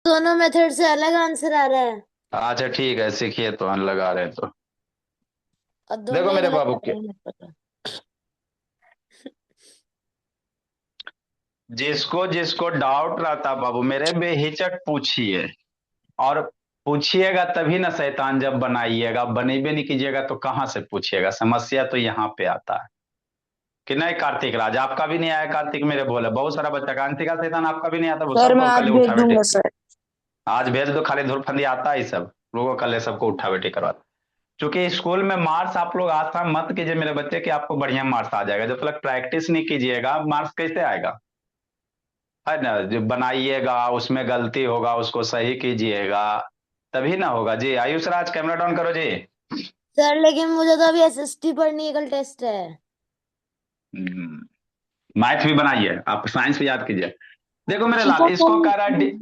दोनों मेथड से अलग आंसर आ रहा है अच्छा ठीक है, सीखिए तो लगा रहे हैं तो। और देखो दोनों ही मेरे गलत बाबू आ के, रहे हैं मेरे को तो। जिसको जिसको डाउट रहता बाबू मेरे, बेहिचक पूछिए। और पूछिएगा तभी ना शैतान, जब बनाइएगा, बनेबे नहीं कीजिएगा तो कहाँ से पूछिएगा? समस्या तो यहाँ पे आता है कि नहीं। कार्तिक राज आपका भी नहीं आया, कार्तिक मेरे बोले बहुत सारा बच्चा, कार्तिका शैतान आपका भी नहीं आता, वो सर मैं सबको आज कल भेज उठा बेटे। दूंगा सर। आज भेज दो, खाली धुरफंदी आता ही सब लोगों, कल सबको उठा बेटी करवा। क्योंकि स्कूल में मार्क्स आप लोग आशा मत कीजिए मेरे बच्चे कि आपको बढ़िया मार्क्स आ जाएगा, जब तक प्रैक्टिस नहीं कीजिएगा मार्क्स कैसे आएगा? है ना, जो बनाइएगा उसमें गलती होगा उसको सही कीजिएगा, तभी ना होगा जी। आयुष राज कैमरा डाउन करो जी। सर लेकिन मुझे तो अभी एसएसटी पढ़नी है, कल टेस्ट है। मैथ भी बनाइए, आप साइंस भी याद कीजिए। देखो मेरे ठीक लाल, है इसको कह रहा सर।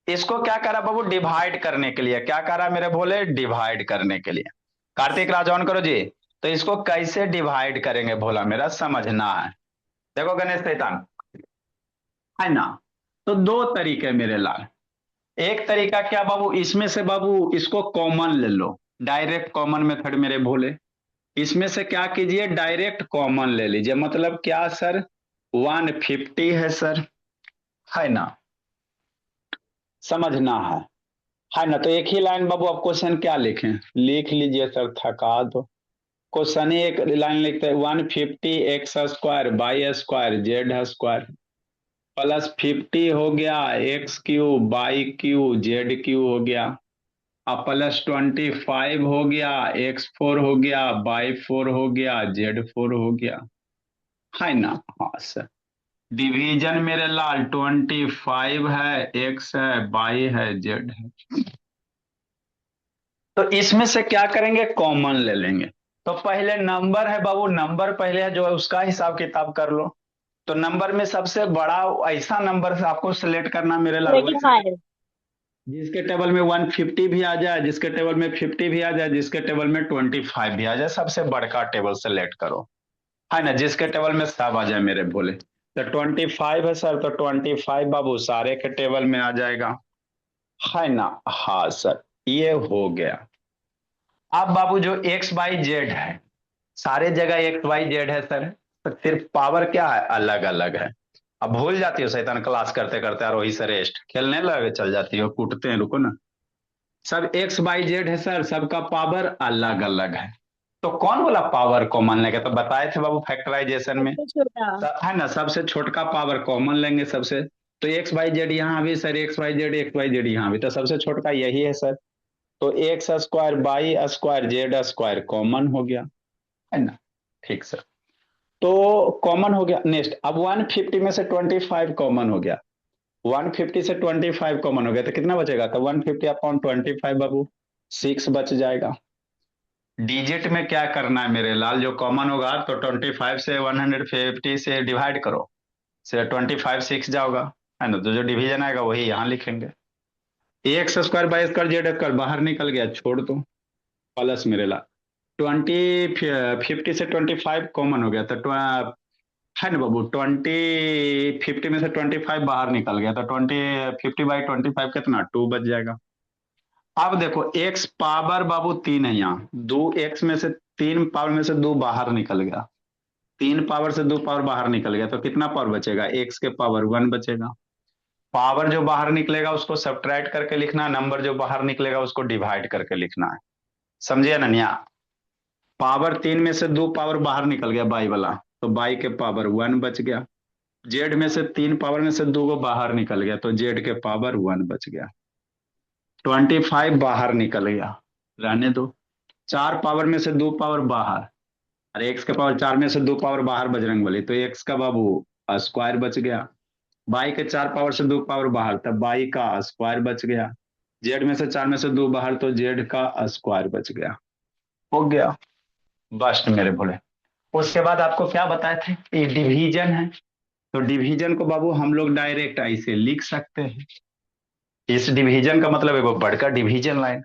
इसको क्या करा बाबू, डिवाइड करने के लिए क्या करा मेरे भोले, डिवाइड करने के लिए। कार्तिक राज ऑन करो जी। तो इसको कैसे डिवाइड करेंगे भोला मेरा, समझना है। देखो गणेश शैतान, है ना। तो दो तरीके मेरे लाल। एक तरीका क्या बाबू, इसमें से बाबू इसको कॉमन ले लो, डायरेक्ट कॉमन मेथड मेरे भोले। इसमें से क्या कीजिए, डायरेक्ट कॉमन ले लीजिए। मतलब क्या सर, 150 है सर, है ना, समझना है ना। तो एक ही लाइन बाबू, आप क्वेश्चन क्या लिखें, लिख लीजिए सर, थका दो। क्वेश्चन ही एक लाइन लिखते हैं, 150 x² y² z² +50 हो गया x³ y³ z³ हो गया। अब +25 हो गया, x4 हो गया, y4 हो गया, z4 हो गया, है ना। हाँ सर, डिवीजन मेरे लाल 25 है, x है, y है, z है। तो इसमें से क्या करेंगे, कॉमन ले लेंगे। तो पहले नंबर है बाबू, नंबर पहले है जो है उसका हिसाब किताब कर लो। तो नंबर में सबसे बड़ा ऐसा नंबर से आपको सिलेक्ट करना मेरे लाल, ट्वेंटी फाइव जिसके टेबल में 150 भी आ जाए, जिसके टेबल में 50 भी आ जाए, जिसके टेबल में 25 भी आ जाए, सबसे बड़का टेबल सेलेक्ट करो, है ना, जिसके टेबल में सब आ जाए मेरे बोले। तो 25 है सर, तो 25 बाबू सारे के टेबल में आ जाएगा, है ना। हाँ सर, ये हो गया। अब बाबू जो एक्स वाई जेड है, सारे जगह एक्स वाई जेड है सर, तो सिर्फ पावर क्या है, अलग अलग है। अब भूल जाती हो शैतान, क्लास करते करते और वही से रेस्ट खेलने लगे चल जाती हो, कूटते हैं, रुको ना। सब एक्स वाई जेड है सर, सबका पावर अलग अलग है। तो कौन बोला पावर कॉमन लेंगे, तो बताए थे बाबू फैक्टराइजेशन में। सबसे छोटा। है ना, सबसे छोटका पावर कॉमन लेंगे सबसे। तो एक्स वाई जेड यहाँ भी सर, एक्स वाई जेड यहाँ भी, तो सबसे छोटका यही है सर। तो x² y² z² कॉमन हो गया, है ना। ठीक सर, तो कॉमन हो गया। नेक्स्ट, अब 150 में से 25 कॉमन हो गया, 150 से 25 कॉमन हो गया, तो कितना बचेगा, तो 150/25 बाबू 6 बच जाएगा। डिजिट में क्या करना है मेरे लाल, जो कॉमन होगा तो 25 से 150 से डिवाइड करो, से 25 6 जाओगा, है ना। तो जो डिवीजन आएगा वही यहाँ लिखेंगे। x² y² z² बाहर निकल गया, छोड़ दो, प्लस मेरे ला 50 से 25 कॉमन हो गया, तो है ना बाबू, 50 में से 25 बाहर निकल गया, तो 50/25 कितना, 2 बच जाएगा। अब देखो एक्स पावर बाबू 3 है यहाँ, दो एक्स में से, 3 पावर में से 2 बाहर निकल गया, 3 पावर से 2 पावर बाहर निकल गया, तो कितना पावर बचेगा, एक्स के पावर 1 बचेगा। पावर जो बाहर निकलेगा उसको सब्ट्रैक्ट करके लिखना, नंबर जो बाहर निकलेगा उसको डिवाइड करके लिखना है, समझिए ननिया। पावर 3 में से 2 पावर बाहर निकल गया बाई वाला, तो बाई के पावर 1 बच गया। जेड में से 3 पावर में से 2 को बाहर निकल गया, तो जेड के पावर 1 बच गया। 25 बाहर निकल गया, रहने दो। 4 पावर में से 2 पावर बाहर, और एक्स के पावर 4 में से 2 पावर बाहर बजरंग बली, तो एक्स का बाबू स्क्वायर बच गया। बाई के 4 पावर से 2 पावर बाहर, तब बाई का स्क्वायर बच गया। जेड में से 4 में से 2 बाहर, तो जेड का स्क्वायर बच गया, हो गया। बस मेरे भोले, उसके बाद आपको क्या बताए थे, ये डिवीजन है। तो डिवीजन को बाबू हम लोग डायरेक्ट ऐसे लिख सकते हैं। इस डिवीजन का मतलब है वो बड़का डिवीजन लाइन,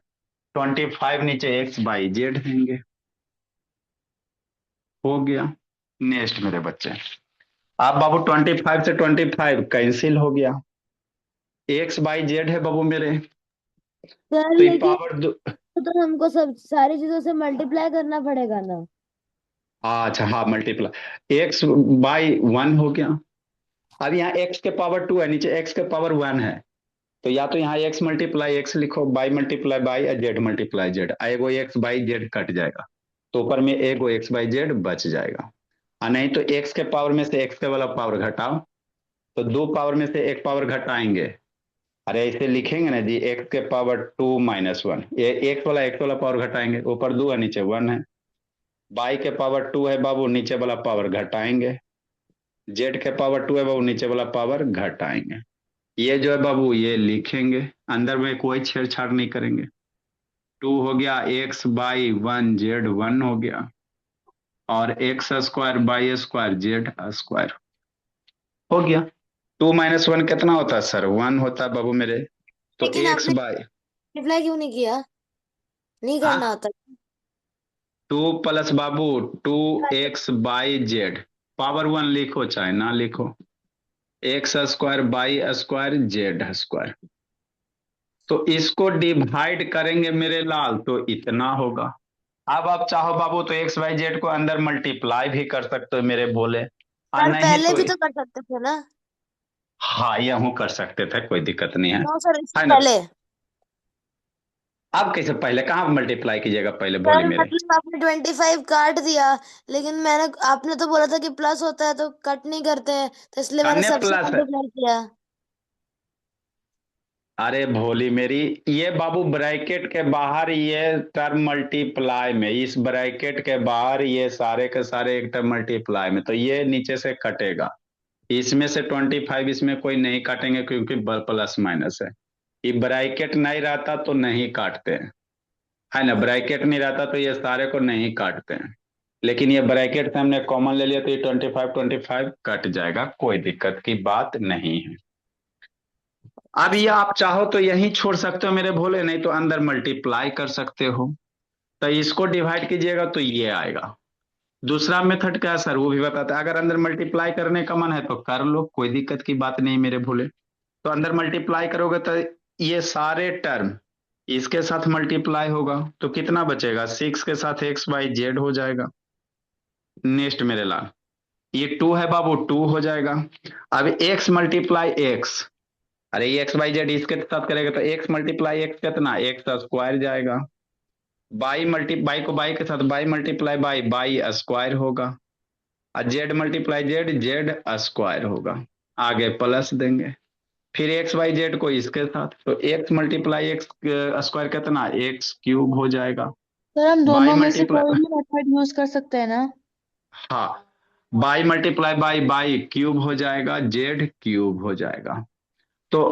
25 नीचे एक्स बाई जेड देंगे, हो गया। नेक्स्ट मेरे बच्चे, आप बाबू 25 से 25 कैंसिल हो गया, एक्स बाई जेड है बाबू मेरे। सर तो ये लेकिन पावर तो हमको सब सारी चीजों से मल्टीप्लाई करना पड़ेगा ना। अच्छा हाँ मल्टीप्लाई एक्स बाई वन हो गया। अब यहाँ एक्स के पावर टू है, नीचे एक्स के पावर वन है। तो या तो यहाँ एक्स मल्टीप्लाई एक्स लिखो, बाई मल्टीप्लाई बाई, या जेड मल्टीप्लाई जेड, एगो एक्स बाई जेड कट जाएगा। तो ऊपर में एगो एक्स बाई जेड बच जाएगा। और नहीं तो एक्स के पावर में से एक्स के वाला पावर घटाओ। तो दो पावर में से एक पावर घटाएंगे। अरे ऐसे लिखेंगे ना जी, एक्स के पावर टू माइनस वन, ये एक्स वाला पावर घटाएंगे, ऊपर दो है नीचे वन है। बाई के पावर टू है बाबू, नीचे वाला पावर घटाएंगे। जेड के पावर टू है बाबू, नीचे वाला पावर घटाएंगे। ये जो है बाबू ये लिखेंगे, अंदर में कोई छेड़छाड़ नहीं करेंगे। टू हो गया x by one Z one हो गया, और x square by square z square हो गया। टू माइनस वन कितना होता है सर, वन होता है बाबू मेरे। तो लेकिन एक्स आपने बाई, मल्टीप्लाई क्यों नहीं किया? नहीं करना हाँ होता? टू प्लस बाबू two x by z, power one लिखो चाहे ना लिखो, x square by square z square. तो इसको डिवाइड करेंगे मेरे लाल तो इतना होगा। अब आप चाहो बाबू तो एक्स वाई जेड को अंदर मल्टीप्लाई भी कर सकते हो मेरे बोले, और सर नहीं पहले तो भी तो कर सकते थे ना। हाँ यूं कर सकते थे, कोई दिक्कत नहीं है। नो सर, इससे है ना। पहले। अब कैसे पहले कहाँ मल्टीप्लाई कीजिएगा पहले बोली सर मेरे। मतलब आपने 25 काट दिया, लेकिन मैंने आपने तो बोला था कि प्लस होता है तो कट नहीं करते हैं, तो इसलिए मैंने अन्य सबसे प्लस, मल्टीप्लाई किया। अरे भोली मेरी, ये बाबू ब्रैकेट के बाहर ये टर्म मल्टीप्लाई में, इस ब्रैकेट के बाहर ये सारे के सारे एक टर्म मल्टीप्लाई में, तो ये नीचे से कटेगा। इसमें से 25 इसमें कोई नहीं काटेंगे क्योंकि प्लस माइनस है। ये ब्रैकेट नहीं रहता तो नहीं काटते हैं, है ना। अच्छा। ब्रैकेट नहीं रहता तो ये सारे को नहीं काटते हैं। लेकिन ये ब्रैकेट से हमने कॉमन ले लिया तो ये 25 कट जाएगा, कोई दिक्कत की बात नहीं है। अब ये आप चाहो तो यही छोड़ सकते हो मेरे भोले, नहीं तो अंदर मल्टीप्लाई कर सकते हो। तो इसको डिवाइड कीजिएगा तो ये आएगा। दूसरा मेथड क्या है सर वो भी बताते हैं, अगर अंदर मल्टीप्लाई करने का मन है तो कर लो, कोई दिक्कत की बात नहीं मेरे भोले। तो अंदर मल्टीप्लाई करोगे तो ये सारे टर्म इसके साथ मल्टीप्लाई होगा, तो कितना बचेगा, सिक्स के साथ एक्स बाई जेड हो जाएगा। नेक्स्ट मेरे लाल, ये टू है बाबू, टू हो जाएगा। अब एक्स मल्टीप्लाई एक्स, अरे ये एक्स बाई जेड इसके साथ करेगा तो एक्स मल्टीप्लाई एक्स कितना, एक्स स्क्वायर जाएगा। बाई को बाई के साथ by multiply by, by square होगा। और Z multiply Z, Z square होगा। आगे प्लस देंगे, फिर एक्स बाई जेड को इसके साथ, तो एक्स मल्टीप्लाई एक्स स्क्वायर कितना, एक्स क्यूब हो जाएगा। सर हम बाई दोनों में से कोई मल्टीप्लाई, भी मेथड यूज कर सकते हैं ना। हाँ by multiply by, by cube हो जाएगा, जेड क्यूब हो जाएगा। तो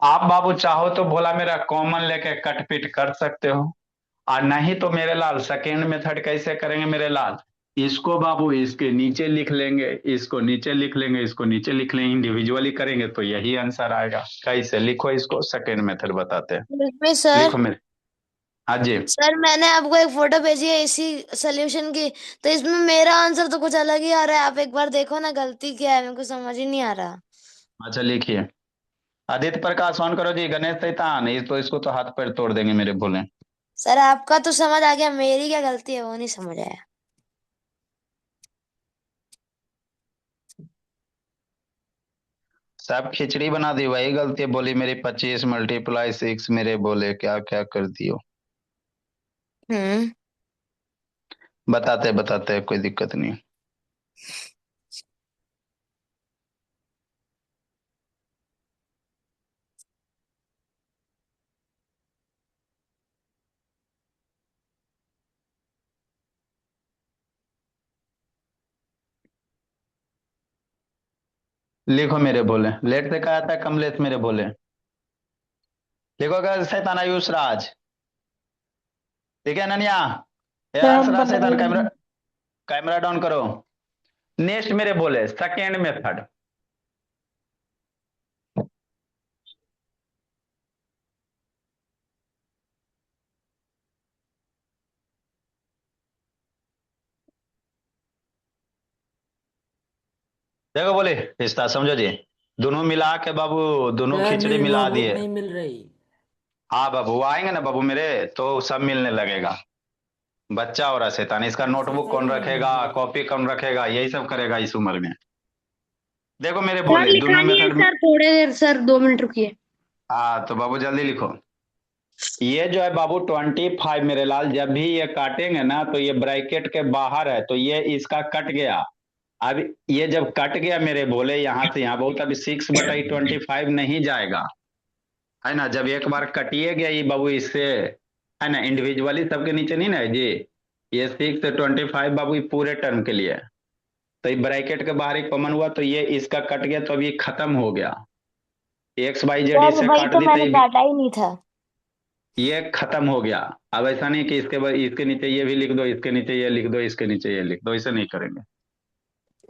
आप बाबू चाहो तो भोला मेरा कॉमन लेके कट पिट कर सकते हो, और नहीं तो मेरे लाल सेकेंड मेथड कैसे करेंगे मेरे लाल, इसको बाबू इसके नीचे लिख लेंगे, इसको नीचे लिख लेंगे, इसको नीचे लिख लेंगे, इंडिविजुअली करेंगे तो यही आंसर आएगा। कैसे लिखो इसको, सेकेंड मेथड बताते हैं। इसमें सर, लिखो मेरे, हाँ जी। सर मैंने आपको एक फोटो भेजी है इसी सोल्यूशन की, तो इसमें मेरा आंसर तो कुछ अलग ही आ रहा है। आप एक बार देखो ना, गलती क्या है, मेरे को समझ ही नहीं आ रहा। अच्छा लिखिए, आदित्य प्रकाश ऑन करो जी, गणेश शैतान, ये तो इसको तो हाथ पैर तोड़ देंगे मेरे बोले। सर आपका तो समझ आ गया, मेरी क्या गलती है वो नहीं समझ आया। सब खिचड़ी बना दी, वही गलती बोली मेरी, 25 × 6 मेरे बोले क्या क्या कर दियो। हम्म। बताते बताते कोई दिक्कत नहीं। लिखो मेरे बोले, लेट से कहा था कमलेश मेरे बोले। लिखो अगर शैतान आयुष राज, ठीक है अनन्या। ये सर हम हर्षराज बना शैतान, रहे कैमरा हैं। कैमरा डाउन करो। नेक्स्ट मेरे बोले सेकेंड मेथड, देखो बोले रिश्ता समझो जी। दोनों मिला के बाबू, दोनों सर खिचड़ी मेरी मिला नोटबुक दिए। नहीं मिल रही। हाँ बाबू, वो आएंगे ना बाबू मेरे, तो सब मिलने लगेगा। बच्चा और शैतान, इसका सर नोटबुक सही कौन में नहीं रखेगा, मिल रही। कॉपी कौन रखेगा, यही सब करेगा इस उम्र में। देखो मेरे सर बोले दोनों लिखानी है मेथड में। सर, थोड़े देर सर, 2 मिनट रुकिए। हाँ तो बाबू जल्दी लिखो। ये जो है बाबू 25 मेरे लाल, जब भी ये काटेंगे ना तो ये ब्रैकेट के बाहर है, तो ये इसका कट गया। अब ये जब कट गया मेरे बोले यहां से यहाँ बहुत, अभी 6/25 नहीं जाएगा, है ना। जब एक बार कटिए गया ये बाबू इससे, है ना, इंडिविजुअली सबके नीचे नहीं ना है जी। ये 6/25 बाबू ये पूरे टर्म के लिए है। तो ये ब्रैकेट के बाहर एक कॉमन हुआ, तो ये इसका कट गया, तो अब ये खत्म हो गया। XYZ सर इससे वही काट तो दी तो मैंने काटा ही नहीं था। ये खत्म हो गया। अब ऐसा नहीं कि इसके बाद इसके नीचे ये भी लिख दो, इसके नीचे ये लिख दो, इसके नीचे ये लिख दो, इसे नहीं करेंगे।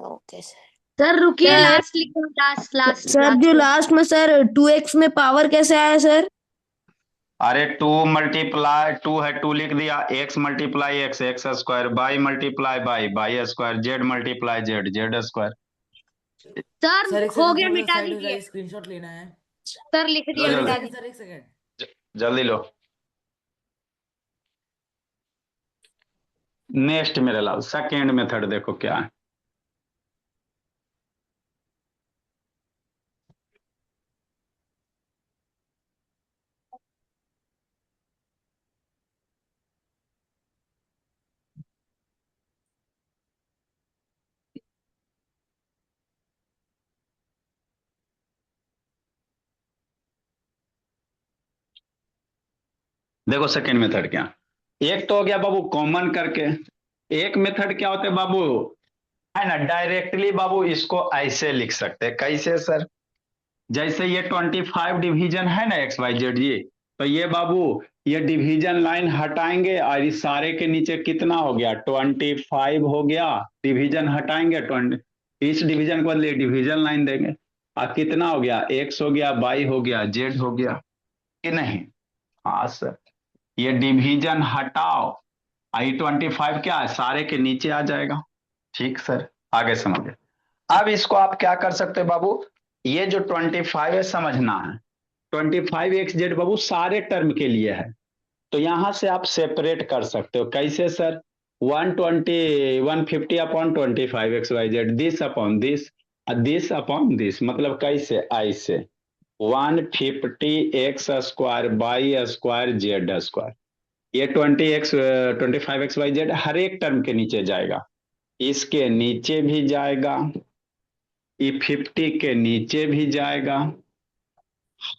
Okay sir. सर रुकिए, सर लास्ट लिखो, लास्ट लास्ट सर जो लास्ट में सर 2x में पावर कैसे आया सर? अरे 2 है, 2 लिख दिया, x × x square, y square, z × z sir sir एक हो सेकंड, गया, थोड़ा सा मिटा साइड हो दीजिए। जाइए, स्क्रीनशॉट लेना है। सर लिख लो दिया, सर एक मिटा जल्दी, सेकंड, दीजिए। सर एक सेकंड। जल्दी लो। नेक्स्ट मेरे लाल सेकेंड मेथड देखो क्या है। देखो सेकेंड मेथड क्या, एक तो हो गया बाबू कॉमन करके। एक मेथड क्या होता है बाबू, है ना, डायरेक्टली बाबू इसको ऐसे लिख सकते हैं। कैसे सर, जैसे ये 25 डिवीजन है ना XYZ जी, तो ये बाबू ये डिवीजन लाइन हटाएंगे और इस सारे के नीचे कितना हो गया, 25 हो गया। डिवीजन हटाएंगे 20, इस डिवीजन के बदले डिवीजन लाइन देंगे, और कितना हो गया, X हो गया, Y हो गया, Z हो गया, कि नहीं। हाँ सर, ये डिवीजन हटाओ, आई 25 क्या है, सारे के नीचे आ जाएगा। ठीक सर, आगे समझिए। अब इसको आप क्या कर सकते हैं बाबू, ये जो 25 है समझना है, 25XZ बाबू सारे टर्म के लिए है। तो यहां से आप सेपरेट कर सकते हो, कैसे sir, 150/25 this upon this, this upon this, मतलब कैसे, ऐसे 150x² y² z²। ये 25XYZ हर एक टर्म के नीचे जाएगा, इसके नीचे भी जाएगा, ये 50 के नीचे भी जाएगा,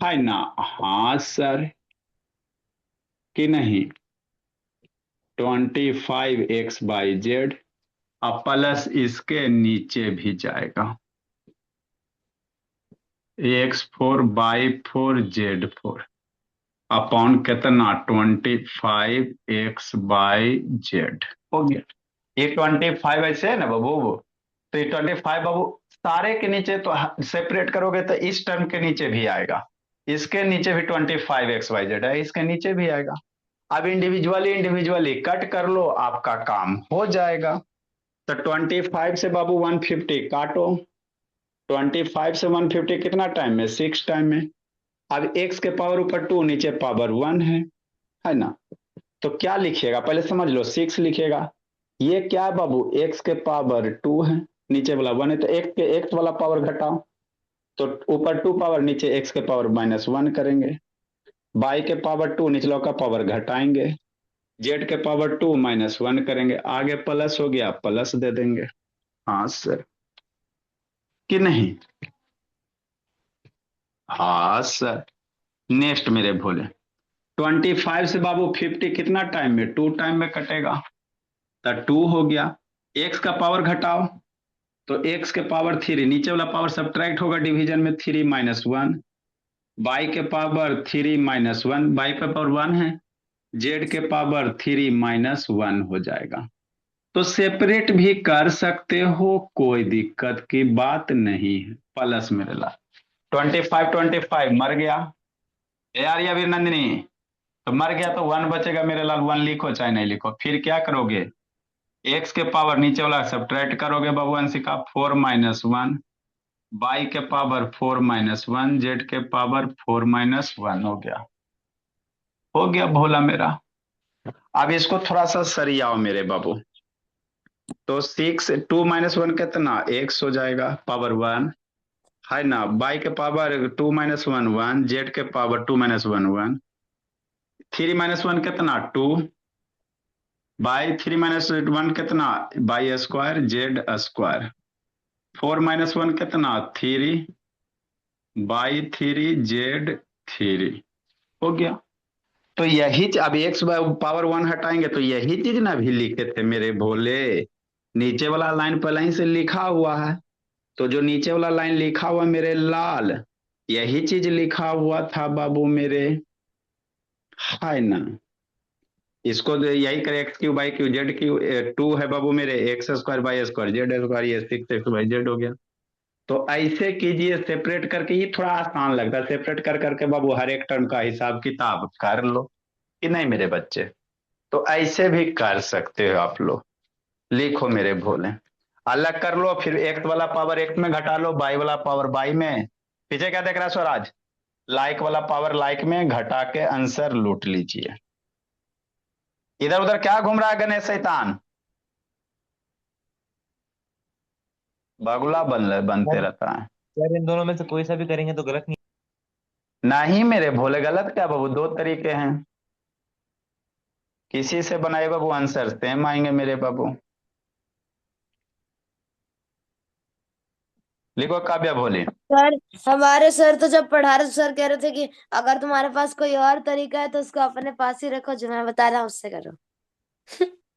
है ना। हाँ सर, कि नहीं, 25XYZ अब प्लस इसके नीचे भी जाएगा, X4/4 Z4 अपॉन कितना, 25XYZ हो गया। ये 25 ऐसे है ना बाबू, तो ये 25 बाबू सारे के नीचे, तो सेपरेट करोगे तो इस टर्म के नीचे भी आएगा, इसके नीचे भी 25XYZ है, इसके नीचे भी आएगा। अब इंडिविजुअली इंडिविजुअली कट कर लो, आपका काम हो जाएगा। तो 25 से बाबू 150 काटो, 25 से 150 कितना टाइम में, 6 टाइम में। अब x के पावर ऊपर 2, नीचे पावर 1 है ना। तो क्या लिखिएगा पहले समझ लो, 6 लिखिएगा। ये क्या बाबू, x के पावर 2 है, नीचे वाला 1 है, तो x वाला पावर घटाओ, तो ऊपर 2 पावर, नीचे x के पावर -1 करेंगे। y के पावर 2, निचला का पावर घटाएंगे, z के पावर 2 -1 करेंगे, आगे प्लस हो गया, प्लस दे देंगे। हाँ सर, कि नहीं। हाँ सर। नेक्स्ट मेरे भोले, 25 से बाबू 50 कितना टाइम में, 2 टाइम में कटेगा, तो 2 हो गया। x का पावर घटाओ, तो x के पावर 3, नीचे वाला पावर सब्ट्रैक्ट होगा डिवीजन में, 3 -1, y के पावर 3 -1, y पे पावर 1 है, z के पावर 3 -1 हो जाएगा। तो सेपरेट भी कर सकते हो, कोई दिक्कत की बात नहीं है। प्लस मेरे ला 25 मर गया यार, ये अभिनंदनी, तो मर गया तो 1 बचेगा मेरे लाल, 1 लिखो चाहे नहीं लिखो। फिर क्या करोगे, x के पावर नीचे वाला सब्ट्रैक्ट करोगे बाबू, अंशिका 4 -1, बाई के पावर 4 - 1, जेड के पावर 4 - 1 हो गया भोला मेरा। अब इसको थोड़ा सा सरियाओ मेरे बाबू। तो 2 - 1 कितना, एक्स हो जाएगा पावर 1, है ना। बाई के पावर 2 - 1 1, जेड के पावर 2 - 1 1, 3 - 1 कितना 2, बाई 3 - 1 कितना, बाई स्क्वायर जेड स्क्वायर। 4 - 1 कितना 3, बाई 3 जेड 3 हो गया। तो यही अब एक्स पावर 1 हटाएंगे तो यही चीज ना भी लिखे थे मेरे भोले। नीचे वाला लाइन पहले ही से लिखा हुआ है, तो जो नीचे वाला लाइन लिखा हुआ मेरे लाल, यही चीज लिखा हुआ था बाबू मेरे, है ना। इसको तो यही करे, x³ / z³ 2 है बाबू मेरे, x² / z², ये 6x/z हो गया। तो ऐसे कीजिए सेपरेट करके, ये थोड़ा आसान लगता है सेपरेट कर करके बाबू, हर एक टर्म का हिसाब किताब कर लो कि नहीं मेरे बच्चे। तो ऐसे भी कर सकते हो आप लोग। लिखो मेरे भोले, अलग कर लो, फिर एक्स वाला पावर एक्स में घटा लो, बाई वाला पावर बाई में। पीछे क्या देख रहा है स्वराज, लाइक वाला पावर लाइक में घटा के आंसर लूट लीजिए। इधर उधर क्या घूम रहा है गणेश शैतान, बगुला बनते सर रहता है। सर, इन दोनों में से कोई सा भी करेंगे तो गलत नहीं। नहीं मेरे भोले, गलत क्या बाबू, दो तरीके हैं, किसी से बनाए बाबू आंसर सेम आएंगे मेरे बाबू। लिखो काव्या भोले। सर हमारे सर तो जब पढ़ा रहे सर कह रहे थे कि अगर तुम्हारे पास कोई और तरीका है तो उसको अपने पास ही रखो, जो मैं बता रहा हूँ उससे करो।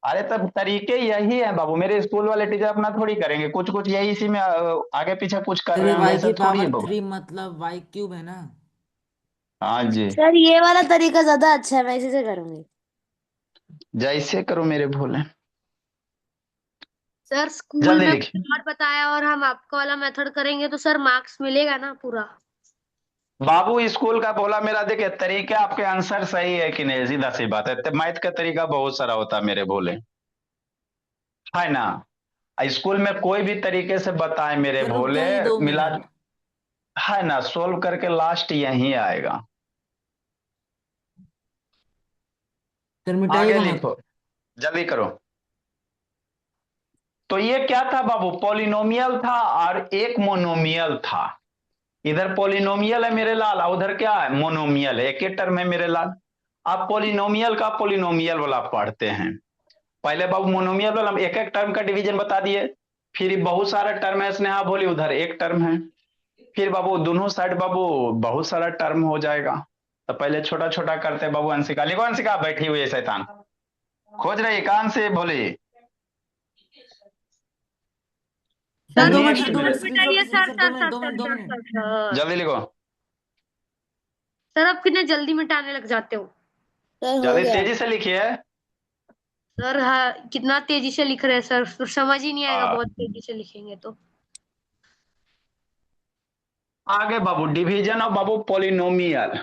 अरे तब तरीके यही है बाबू, मेरे स्कूल वाले टीचर अपना थोड़ी करेंगे, कुछ कुछ यही इसी में आगे पीछे कुछ कर रहे अरे होंगे, वाई ऐसा की थोड़ी है पावर बाबू। 3 मतलब वाई क्यूब है ना। हाँ जी, सर ये वाला तरीका ज्यादा अच्छा है, मैं इसी से करूंगी। जैसे करो मेरे भोले, सर स्कूल जल्दी में लिखिए। कुछ और बताया और हम आपका वाला मेथड करेंगे तो सर मार्क्स मिलेगा ना पूरा। बाबू स्कूल का बोला मेरा, देखिए तरीके आपके आंसर सही है कि नहीं, सीधा सी बात है, मैथ का तरीका बहुत सारा होता है मेरे भोले, है ना। स्कूल में कोई भी तरीके से बताए मेरे सर रुक भोले, जाइए 2 मिला, मिनट। है ना, सोल्व करके लास्ट यही आएगा। सर आगे मिटाइएगा मत। लिखो, जल्दी करो। तो ये क्या था बाबू, पॉलिनोमियल था और एक मोनोमियल था। इधर पॉलिनोमियल है मेरे लाल, और उधर क्या है, मोनोमियल है, एक ही टर्म है मेरे लाल। आप पॉलिनोमियल का पॉलिनोमियल वाला पढ़ते हैं। पहले बाबू मोनोमियल वाला एक एक टर्म का डिवीजन बता दिए, फिर बहुत सारा टर्म है स्नेहा बोली, उधर एक टर्म है, फिर बाबू दोनों साइड बाबू बहुत सारा टर्म हो जाएगा। तो पहले छोटा छोटा करते बाबू। अंशिका लिखो, अंशिका बैठी हुई है शैतान, खोज रही कान से बोली। Sir sir 2 minute, sir next 2 minute, मेरे, स्क्रीनशॉट बताइए लीजिए सर सर। दो सर मिनट सर दो सर मिनट दो सर मिनट सर सर जल्दी लिखो, सर आप कितने जल्दी मिटाने लग जाते हो। सर हो जल्दी गया। तेजी से लिखिए। सर हाँ, कितना तेजी से लिख रहे हैं सर, फिर समझ ही नहीं आएगा आ, बहुत तेजी से लिखेंगे तो। आगे बाबू डिवीजन ऑफ बाबू पॉलिनोमियल,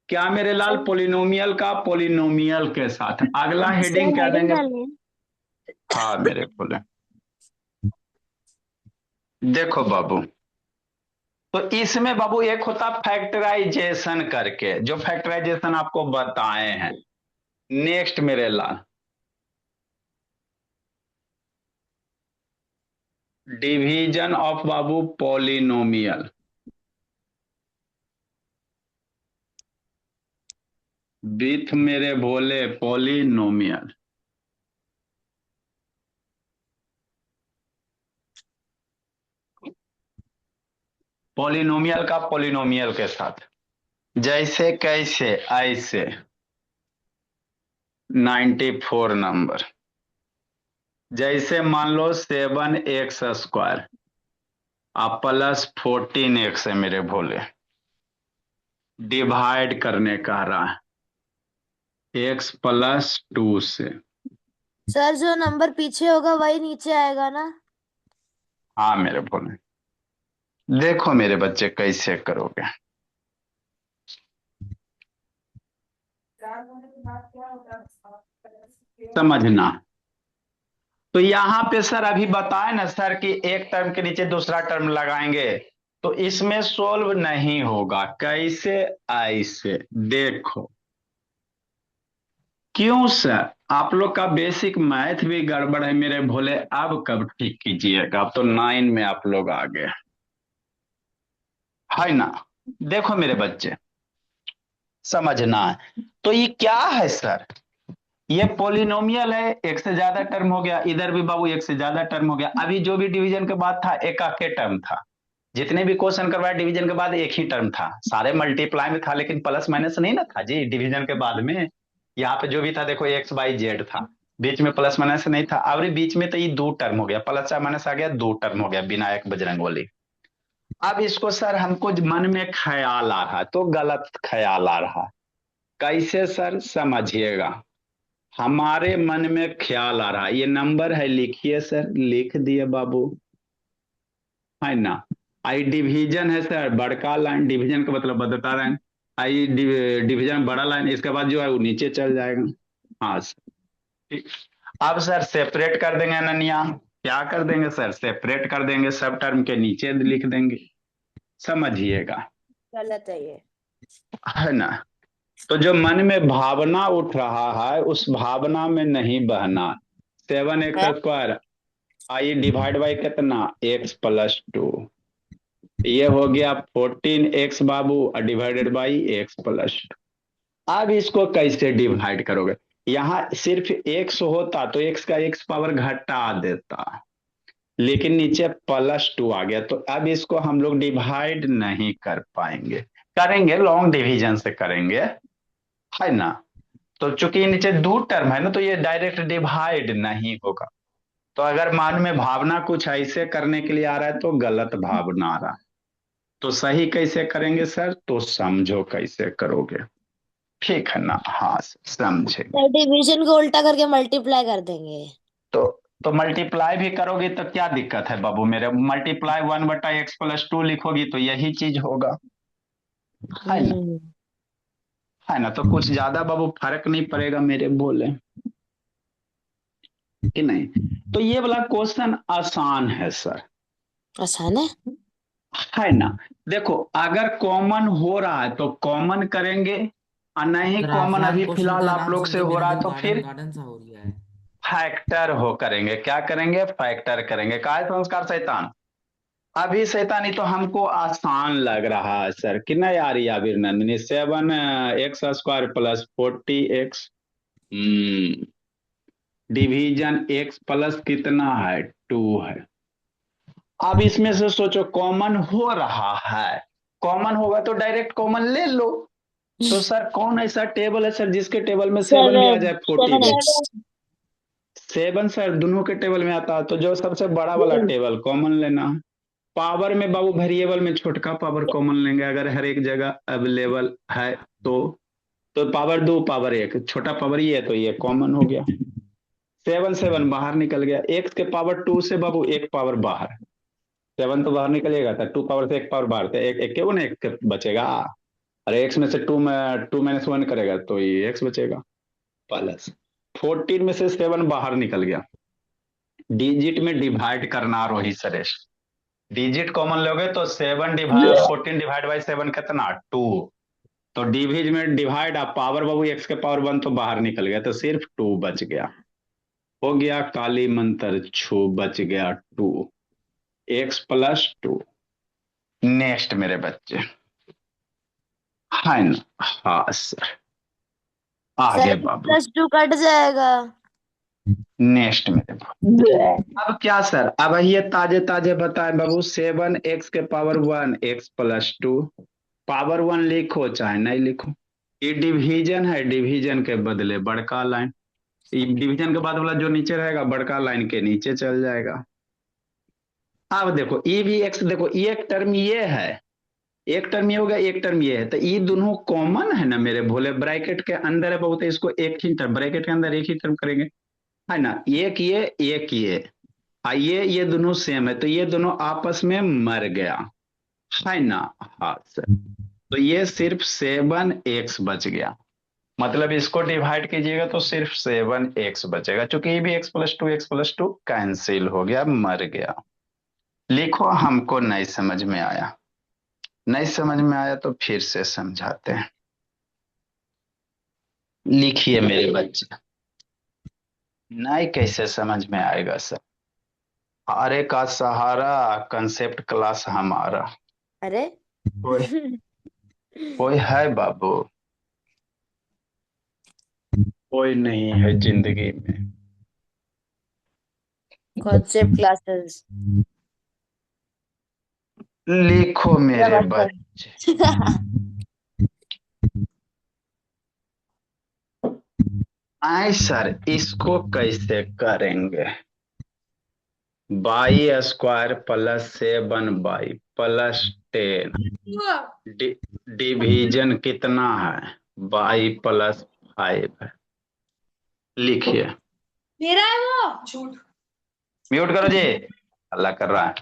क्या मेरे लाल, पॉलिनोमियल का पॉलिनोमियल के साथ अगला सर हेडिंग क्या हेडिंग देंगे। डालें। हाँ मेरे बोले, देखो बाबू, तो इसमें बाबू एक होता फैक्टराइजेशन करके, जो फैक्टराइजेशन आपको बताए हैं। नेक्स्ट मेरे लाल, डिवीजन ऑफ बाबू पॉलिनोमियल, विथ मेरे भोले पॉलिनोमियल। पॉलिनोमियल का पॉलिनोमियल के साथ, जैसे कैसे ऐसे 94 नंबर, जैसे मान लो 7x² आप +14x है मेरे भोले, डिवाइड करने का रहा है x+2 से। सर जो नंबर पीछे होगा वही नीचे आएगा ना। हाँ मेरे भोले, देखो मेरे बच्चे कैसे करोगे, समझना। तो यहाँ पे सर अभी बताए ना सर कि एक टर्म के नीचे दूसरा टर्म लगाएंगे, तो इसमें सोल्व नहीं होगा। कैसे? ऐसे देखो। क्यों सर? आप लोग का बेसिक मैथ भी गड़बड़ है मेरे भोले। अब कब ठीक कीजिएगा? अब तो 9 में आप लोग आ गए, है ना? देखो मेरे बच्चे, समझना है। तो ये क्या है सर? ये पोलिनोमियल है, एक से ज्यादा टर्म हो गया। इधर भी बाबू एक से ज्यादा टर्म हो गया। अभी जो भी डिवीजन के बाद था एक के टर्म था। जितने भी क्वेश्चन करवाए डिवीजन के बाद एक ही टर्म था। सारे मल्टीप्लाई में था, लेकिन प्लस माइनस नहीं ना था जी डिवीजन के बाद में। यहाँ पे जो भी था देखो एक्स बाई जेड था, बीच में प्लस माइनस नहीं था। और बीच में तो ये दो टर्म हो गया, प्लस या माइनस आ गया, दो टर्म हो गया बिना एक बजरंगबली। अब इसको सर हमको मन में ख्याल आ रहा है, तो गलत ख्याल आ रहा है। कैसे सर? समझिएगा। हमारे मन में ख्याल आ रहा है, ये नंबर है, लिखिए सर। लिख दिए बाबू, है ना? आई डिवीजन है सर, बड़का लाइन डिवीजन का मतलब बदलता लाइन। आई डिवीजन बड़ा लाइन, इसके बाद जो है वो नीचे चल जाएगा। हाँ सर, ठीक। अब सर सेपरेट कर देंगे अनन्या। क्या कर देंगे सर? सेपरेट कर देंगे, सब टर्म के नीचे लिख देंगे। समझिएगा, गलत है ये। है ना? तो जो मन में भावना उठ रहा है उस भावना में नहीं बहना। 7x², आई डिवाइड बाई कितना? x+2। ये हो गया 14x Babu, divided by x+2। अब इसको कैसे डिवाइड करोगे? यहाँ सिर्फ x होता तो x का x पावर घटा देता, लेकिन नीचे +2 आ गया, तो अब इसको हम लोग डिवाइड नहीं कर पाएंगे। करेंगे लॉन्ग डिवीजन से करेंगे, है ना? तो चूंकि नीचे दो टर्म है ना, तो ये डायरेक्ट डिवाइड नहीं होगा। तो अगर मान में भावना कुछ ऐसे करने के लिए आ रहा है तो गलत भावना आ रहा है। तो सही कैसे करेंगे सर? तो समझो कैसे करोगे, ठीक है ना? हाँ समझे। तो डिवीजन को उल्टा करके मल्टीप्लाई कर देंगे। तो तो मल्टीप्लाई भी करोगे तो क्या दिक्कत है बाबू मेरे? मल्टीप्लाई 1/x+2 लिखोगी तो यही चीज होगा, है ना? है ना? तो कुछ ज्यादा बाबू फर्क नहीं पड़ेगा मेरे बोले, कि नहीं? तो ये वाला क्वेश्चन आसान है सर, आसान है। है ना? देखो अगर कॉमन हो रहा है तो कॉमन करेंगे, और नहीं सर कॉमन ऑफलाइन अभी क्वेश्चन फिलहाल का आप नाम लोग सुन से के हो मेरा रहा है दिल तो गार्डन फिर गार्डन सा हो गया है। फैक्टर हो करेंगे। क्या करेंगे? फैक्टर करेंगे। काय संस्कार शैतान? अभी शैतानी तो हमको आसान लग रहा है सर, कि नहीं आ रही Abir Nandini? 7x² + 40x division x plus कितना है? 2 है। अब इसमें से सोचो कॉमन हो रहा है, कॉमन होगा तो डायरेक्ट कॉमन ले लो। तो सर कौन ऐसा टेबल है सर जिसके टेबल में 7 भी आ जाए 40 7 में? एक्स 7 सर दोनों के टेबल में आता है, तो जो सबसे बड़ा वाला टेबल कॉमन लेना है। पावर में बाबू वेरिएबल में छोटका पावर कॉमन लेंगे, अगर हर एक जगह अवेलेबल है तो पावर 2 पावर 1, छोटा पावर ये है तो ये कॉमन हो गया। 7 7 बाहर निकल गया। x के पावर 2 से बाबू एक पावर बाहर, 7 तो बाहर निकलेगा था, 2 पावर से एक पावर बाहर थे, एक एक ना एक बचेगा। अरे x में से 2 - 1 करेगा तो ये x बचेगा। प्लस 14 में से 7 बाहर निकल गया। डिजिट में डिवाइड करना रोहित सुरेश, डिजिट कॉमन लोगे तो 14 डिवाइड बाई 7 कितना? 2। तो डिविज में डिवाइड, आप पावर बाबू x के पावर 1 तो बाहर निकल गया, तो सिर्फ 2 बच गया। हो गया काली मंत्र छू, बच गया 2, x+2। नेक्स्ट मेरे बच्चे, है ना? हाँ सर, आगे सर बाबू। +2 कट जाएगा। नेक्स्ट मेरे बाबू, अब क्या सर? अब ये ताजे ताजे बताए बाबू। 7x के पावर 1 x+2, पावर 1 लिखो चाहे नहीं लिखो, ये डिवीजन है, डिवीजन के बदले बड़का लाइन। डिवीजन के बाद वाला जो नीचे रहेगा बड़का लाइन के नीचे चल जाएगा। अब देखो ये भी x, देखो ये एक टर्म ये है, एक टर्म ये होगा, एक टर्म ये है, तो ये दोनों कॉमन है ना मेरे भोले। ब्रैकेट के अंदर है बहुत, इसको एक ही टर्म, ब्रैकेट के अंदर एक ही टर्म करेंगे, है ना? एक ये एक ये, ये दोनों सेम है, तो ये दोनों आपस में मर गया, है ना? हाँ सर, तो ये सिर्फ 7x बच गया। मतलब इसको डिवाइड कीजिएगा तो सिर्फ 7x बचेगा, चूंकि ये भी x+2 कैंसिल हो गया, मर गया। लिखो, हमको नहीं समझ में आया। नहीं समझ में आया तो फिर से समझाते हैं। लिखिए मेरे बच्चे। नहीं कैसे समझ में आएगा सर? हारे का सहारा, कंसेप्ट क्लास हमारा। अरे कोई कोई है बाबू? कोई नहीं है जिंदगी में। Concept classes. लिखो मेरे बच्चे। आए सर, इसको कैसे करेंगे? y² + 7y + 10 डिवीजन कितना है? y+5 है। लिखिए। मेरा है वो झूठ। म्यूट करो जी, अल्लाह कर रहा है।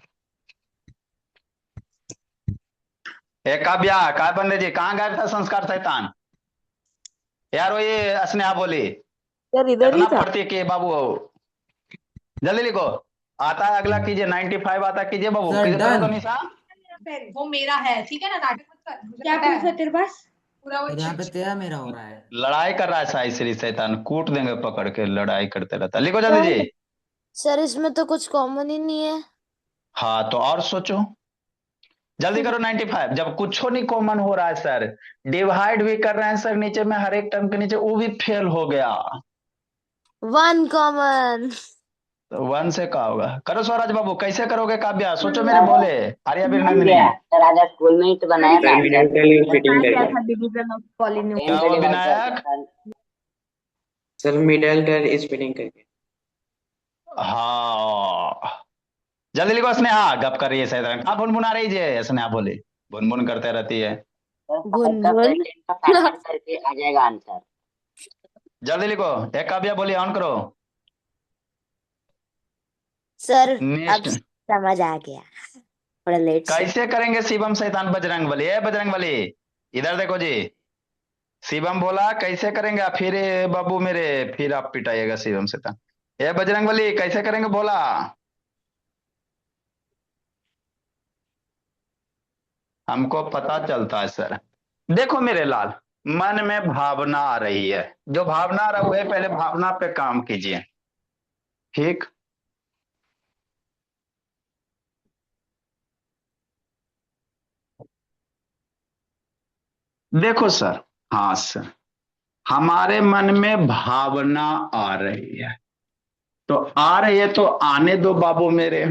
काव्या, काय बंदे जी, कहाँ गायब था संस्कार शैतान? यार वो ये स्नेहा बोली सर इधर ही इतना था। पढ़ती कि बाबू जल्दी लिखो। आता है अगला कीजिए, 95 आता कीजिए बाबू, सर कीजिए, करो तो डन। निशा। वो मेरा है, ठीक है ना, नाटक मत कर, मुझे क्या प्रूफ है तेरे पास? पूरा वो और यहाँ पे तेरा मेरा हो रहा है। लड़ाई कर रहा है साई श्री शैतान, कूट देंगे पकड़ के, लड़ाई करते रहता है। लिखो जल्दी जी। सर इसमें तो कुछ कॉमन ही नहीं है। हाँ तो और सोचो, जल्दी करो। 95 जब कुछ नहीं कॉमन हो रहा है सर, डिवाइड भी कर रहे हैं सर, नीचे में हर एक टर्म के नीचे वो भी फेल हो गया। 1 कॉमन। तो 1 से क्या होगा? करो स्वराज बाबू, कैसे करोगे? काव्या सोचो मेरे भोले। आर्या बीर बन नंदिनी गया सर, आज स्कूल में ही तो बनाया था मैंने सर। बताया गया था डिवीजन ऑफ क्या पॉलिनोमियल। हुआ डिवाइड कर विनायक? सर। सर मिडल टर स्प्लिटिंग करके। हाँ जल्दी लिखो। स्नेहा गप कर रही है सैतान, कहाँ भुनभुना रही है स्नेहा? बोली भुनभुन करते रहती है। सर 5 का गुनगुन। 10 का फैक्टर करके आ जाएगा आंसर। जल्दी लिखो। काव्या बोली, ऑन करो। सर अब नेक्स्ट समझ आ गया, थोड़ा लेट से। कैसे करेंगे शिवम शैतान बजरंग बली? बजरंग बली इधर देखो जी। शिवम बोला कैसे करेंगे आप? फिर बाबू मेरे, फिर आप पिटाइएगा शिवम शैतान। बजरंग बली कैसे करेंगे बोला? हमको पता चलता है सर। देखो मेरे लाल, मन में भावना आ रही है, जो भावना आ रहा है पहले भावना पे काम कीजिए, ठीक? देखो सर, हाँ सर, हमारे मन में भावना आ रही है, तो आ रही है तो आने दो बाबू मेरे।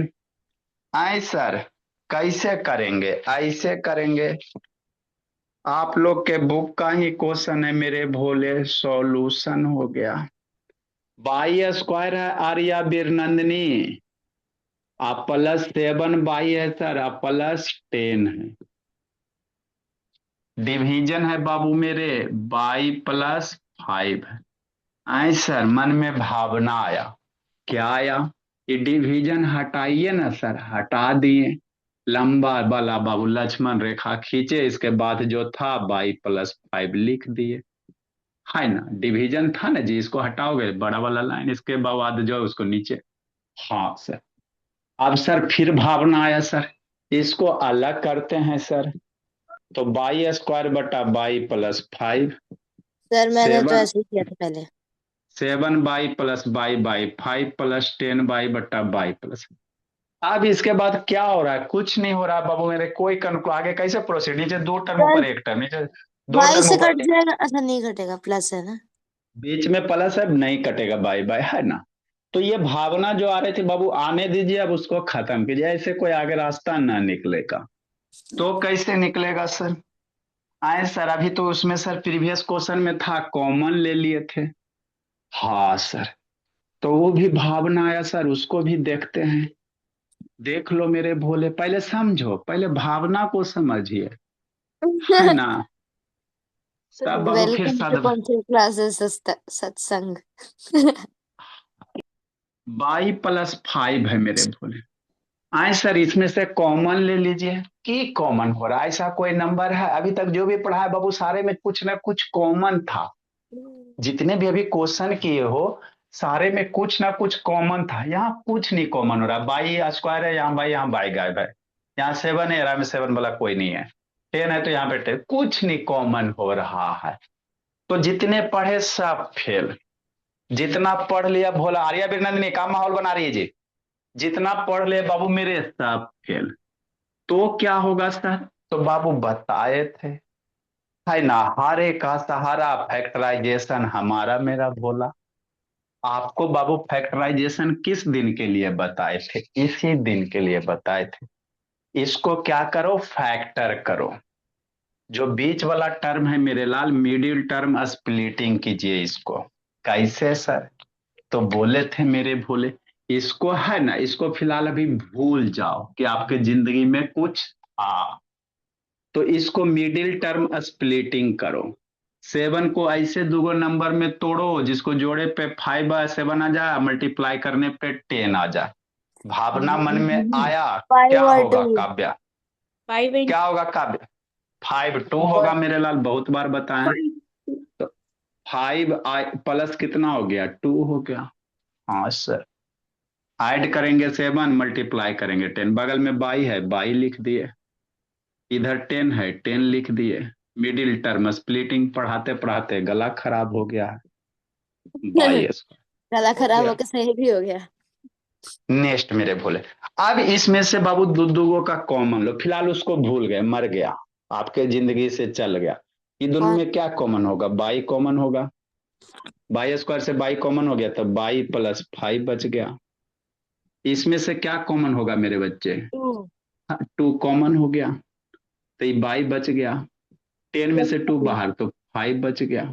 आए सर, कैसे करेंगे? ऐसे करेंगे। आप लोग के बुक का ही क्वेश्चन है मेरे भोले, सॉल्यूशन हो गया। y² है आर्या बीर नंदिनी, आप +7y है सर, आप +10 है। डिवीजन है बाबू मेरे, y+5 है। आए सर, मन में भावना आया। क्या आया? ये डिवीजन हटाइए ना सर, हटा दिए। लंबा वाला बाबू लक्ष्मण रेखा खींचे, इसके बाद जो था y+5 लिख दिए, है ना? डिवीजन था ना जी, इसको हटाओगे बड़ा वाला लाइन, इसके बाद जो है उसको नीचे। हाँ सर। अब सर फिर भावना आया सर, इसको अलग करते हैं सर, तो y² / y+5। सर मैंने तो 7 ऐसे ही किया था पहले। 7y+y 5+10y/y+। अब इसके बाद क्या हो रहा है? कुछ नहीं हो रहा बाबू मेरे, कोई आगे कैसे प्रोसीड? नीचे 2 टर्म सर ऊपर 1 टर्म, नीचे 2 बाई टर्म से ऊपर कट जाएगा? अच्छा नहीं कटेगा, प्लस है ना। बीच में प्लस है, नहीं कटेगा, बाय बाय, है ना? तो ये भावना जो आ रही थी बाबू, आने दीजिए, अब उसको खत्म कीजिए, ऐसे कोई आगे रास्ता ना निकलेगा। तो कैसे निकलेगा सर? आए सर, अभी तो उसमें सर प्रीवियस क्वेश्चन में था, कॉमन ले लिए थे। हाँ सर, तो वो भी भावना आया सर, उसको भी देखते हैं। देख लो मेरे भोले, पहले समझो, पहले भावना को समझिए, है ना? तब बाबू फिर वेलकम टू कॉन्सेप्ट क्लासेस सत्संग। y+5 है मेरे भोले। आए सर, इसमें से कॉमन ले लीजिए। की कॉमन हो रहा है? ऐसा कोई नंबर है? अभी तक जो भी पढ़ा है बाबू, सारे में कुछ ना कुछ कॉमन था। जितने भी अभी क्वेश्चन किए हो सारे में कुछ ना कुछ कॉमन था, यहाँ कुछ नहीं कॉमन हो रहा। बाई स्क्वायर है यहाँ, बाई यहाँ बाई गायब है, यहाँ 7 है, यहाँ में 7 वाला कोई नहीं है, 10 है तो यहाँ पे 10, कुछ नहीं कॉमन हो रहा है। तो जितने पढ़े सब फेल, जितना पढ़ लिया भोला। आर्या बिरनंदिनी का माहौल बना रही है जी, जितना पढ़ ले बाबू मेरे सब फेल। तो क्या होगा सर? तो बाबू बताए थे, है ना, हारे का सहारा फैक्टराइजेशन हमारा मेरा भोला। आपको बाबू फैक्टराइजेशन किस दिन के लिए बताए थे? इसी दिन के लिए बताए थे। इसको क्या करो, फैक्टर करो। जो बीच वाला टर्म है मेरे लाल, मिडिल टर्म स्प्लिटिंग कीजिए इसको। कैसे सर? तो बोले थे मेरे भोले, इसको है ना, इसको फिलहाल अभी भूल जाओ कि आपके जिंदगी में कुछ था। तो इसको मिडिल टर्म स्प्लिटिंग करो। 7 को ऐसे दो नंबर में तोड़ो जिसको जोड़े पे 5/7 आ जाए, मल्टीप्लाई करने पे 10 आ जाए। भावना मन में आया? क्या 5 और होगा 2। काव्या? 5 and क्या होगा काव्या? 5 2 होगा मेरे लाल, बहुत बार बताएं। तो 5 प्लस कितना हो गया? 2 हो गया। हाँ सर, ऐड करेंगे 7, मल्टीप्लाई करेंगे 10, बगल में बाई है, बाई लिख दिए, इधर 10 है, 10 लिख दिए। मिडिल टर्म स्प्लिटिंग पढ़ाते पढ़ाते गला खराब हो गया है। बाई गला हो खराब गया। होकर सही भी हो गया। नेक्स्ट मेरे भोले, अब इसमें से बाबू दुगो का कॉमन लो, फिलहाल उसको भूल गए, मर गया, आपके जिंदगी से चल गया। ये दोनों हाँ। में क्या कॉमन होगा? बाई कॉमन होगा, बाई स्क्वायर से बाई कॉमन हो गया, तो बाई प्लस 5 बच गया। इसमें से क्या कॉमन होगा मेरे बच्चे? 2। 2 कॉमन हो गया, तो ये बाई बच गया। 10 में से 2 बाहर, तो 5 बच गया।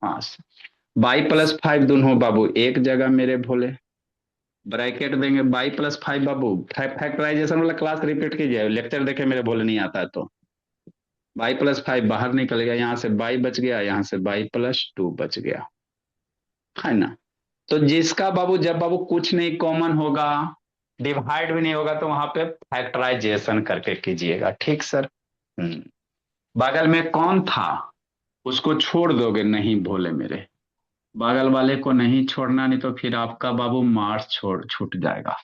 हाँ, बाई प्लस 5 दोनों बाबू एक जगह मेरे भोले, ब्रैकेट देंगे बाई प्लस 5 बाबू। फैक्टराइजेशन वाला क्लास रिपीट कीजिए, लेक्चर देखे मेरे भोले नहीं आता है तो। बाई प्लस 5 बाहर निकल गया, यहां से बाई बच गया, यहां से बाई प्लस 2 बच गया, है ना। तो जिसका बाबू, जब बाबू कुछ नहीं कॉमन होगा, डिवाइड भी नहीं होगा, तो वहां पे फैक्टराइजेशन करके कीजिएगा, ठीक सर। बगल में कौन था उसको छोड़ दोगे? नहीं भोले मेरे, बगल वाले को नहीं छोड़ना, नहीं तो फिर आपका बाबू मार्क्स छूट जाएगा।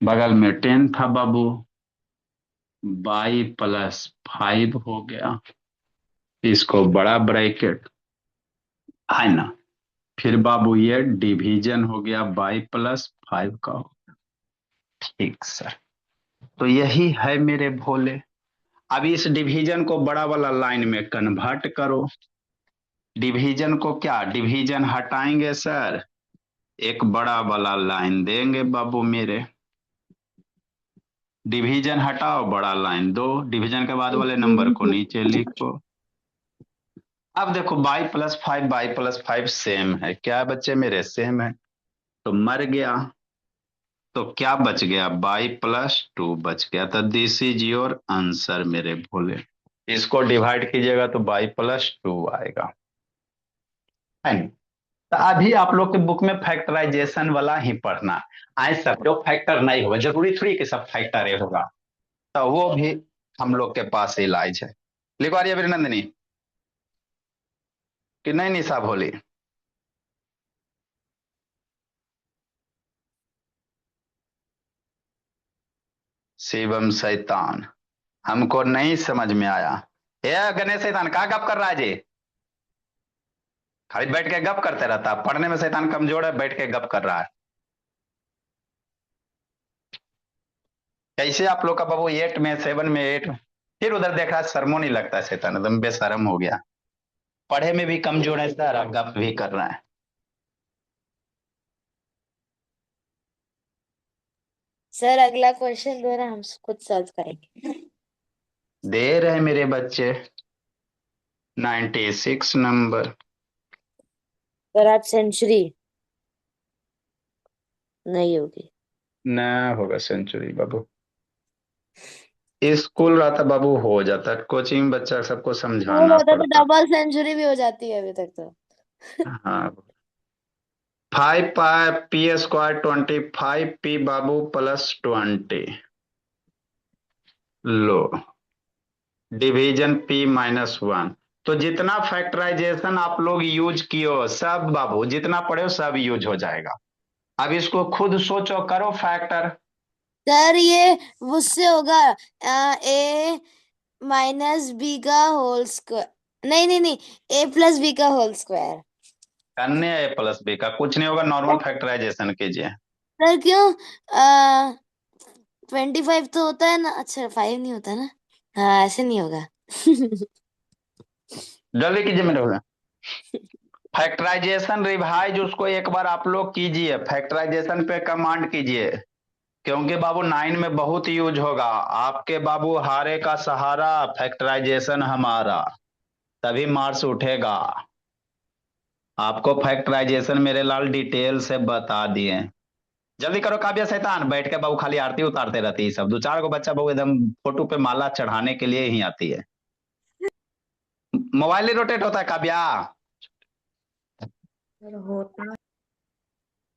बगल में 10 था बाबू, बाई प्लस 5 हो गया, इसको बड़ा ब्रैकेट, है ना। फिर बाबू ये डिवीजन हो गया, बाई प्लस 5 का हो गया, ठीक सर। तो यही है मेरे भोले। अब इस डिवीजन को बड़ा वाला लाइन में कन्वर्ट करो। डिवीजन को क्या, डिवीजन हटाएंगे सर, एक बड़ा वाला लाइन देंगे बाबू मेरे। डिवीजन हटाओ, बड़ा लाइन दो, डिवीजन के बाद वाले नंबर को नीचे लिखो। अब देखो बाई प्लस 5 सेम है, क्या बच्चे मेरे? सेम है, तो मर गया। तो क्या बच गया? बाई प्लस 2 बच गया। तो दिस इज योर आंसर मेरे भोले। इसको डिवाइड कीजिएगा तो बाई प्लस 2 आएगा, है नहीं? तो अभी आप लोग के बुक में फैक्टराइजेशन वाला ही पढ़ना। आए सब जो फैक्टर नहीं होगा, जरूरी थोड़ी कि सब फैक्टर होगा, तो वो भी हम लोग के पास इलाज है। लिखो आर्य अभिनंदनी कि नहीं निशा भोली? शिवम शैतान, हमको नहीं समझ में आया। ये गणेश शैतान कहाँ गप कर रहा है जी? खाली बैठ के गप करते रहता, पढ़ने में शैतान कमजोर है, बैठ के गप कर रहा है। कैसे आप लोग का बाबू 8 में 7 में 8 में, फिर उधर देख रहा है, शर्मो नहीं लगता है शैतान, एकदम बेशरम हो गया। पढ़े में भी कमजोर है सर, गप भी कर रहा है। सर अगला क्वेश्चन दो ना, हम खुद सॉल्व करेंगे। दे रहे मेरे बच्चे 96 नंबर। सर आज सेंचुरी नहीं होगी। न होगा सेंचुरी बाबू, स्कूल रहता बाबू हो जाता, कोचिंग बच्चा सबको स्कूल समझाना होता तो पड़ता। डबल सेंचुरी भी हो जाती है अभी तक तो। हाँ, 5 पी² 25 पी बाबू प्लस 20, लो डिवीजन p-1, तो जितना फैक्टराइजेशन आप लोग यूज किए हो सब बाबू, जितना पढ़े हो सब यूज हो जाएगा। अब इसको खुद सोचो, करो फैक्टर। सर ये उससे होगा, ए माइनस बी का होल स्क्वायर, नहीं नहीं नहीं, ए प्लस बी का होल स्क्वायर। करने ए प्लस बी का कुछ नहीं होगा, नॉर्मल फैक्टराइजेशन कीजिए। सर क्यों? 25 तो होता है ना, अच्छा 5 नहीं होता ना, हाँ ऐसे नहीं होगा। जल्दी कीजिए मेरे को। फैक्टराइजेशन रिवाइज उसको एक बार आप लोग कीजिए, फैक्टराइजेशन पे कमांड कीजिए, क्योंकि बाबू 9 में बहुत यूज होगा आपके बाबू। हारे का सहारा फैक्टराइजेशन हमारा, तभी मार्क्स उठेगा। आपको फैक्टराइजेशन मेरे लाल डिटेल से बता दिए। जल्दी करो काव्या शैतान, बैठ के बाबू खाली आरती उतारते रहती है सब। दो चार को बच्चा बाबू एकदम फोटो पे माला चढ़ाने के लिए ही आती है। मोबाइल ही रोटेट होता है काव्या।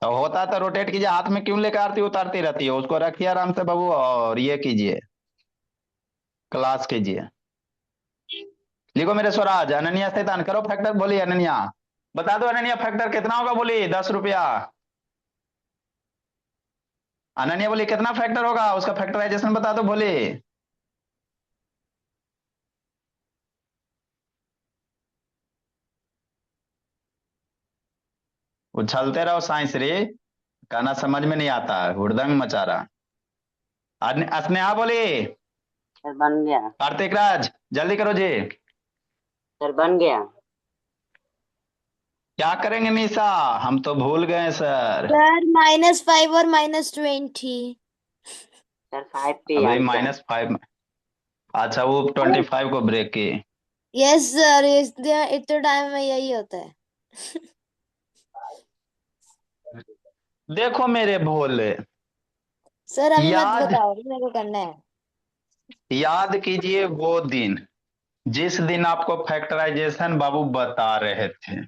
तो होता तो रोटेट कीजिए, हाथ में क्यों लेकर आरती उतारती रहती है? उसको रखिए आराम से बाबू और ये कीजिए, क्लास कीजिए। लिखो मेरे स्वराज। अनन्या शैतान करो फैक्टर। बोली अनन्या, बता दो अनन्या फैक्टर कितना होगा? बोली 10 रुपया। अनन्या बोली कितना फैक्टर होगा, उसका फैक्टराइजेशन बता दो। बोली उछलते रहो साइंस रे, कहना समझ में नहीं आता, हुड़दंग मचा रहा। स्नेहा बोली। सर बन गया। कार्तिक राज जल्दी करो जी। सर बन गया। क्या करेंगे निशा, हम तो भूल गए सर। सर -5 और -20। सर 5 पे अभी आंसर। -5। अच्छा वो 25 को ब्रेक की। यस सर, इतने टाइम में यही होता है। देखो मेरे भोले, सर अभी मत याद बताओ, मेरे को करना है। याद कीजिए वो दिन जिस दिन आपको फैक्टराइजेशन बाबू बता रहे थे,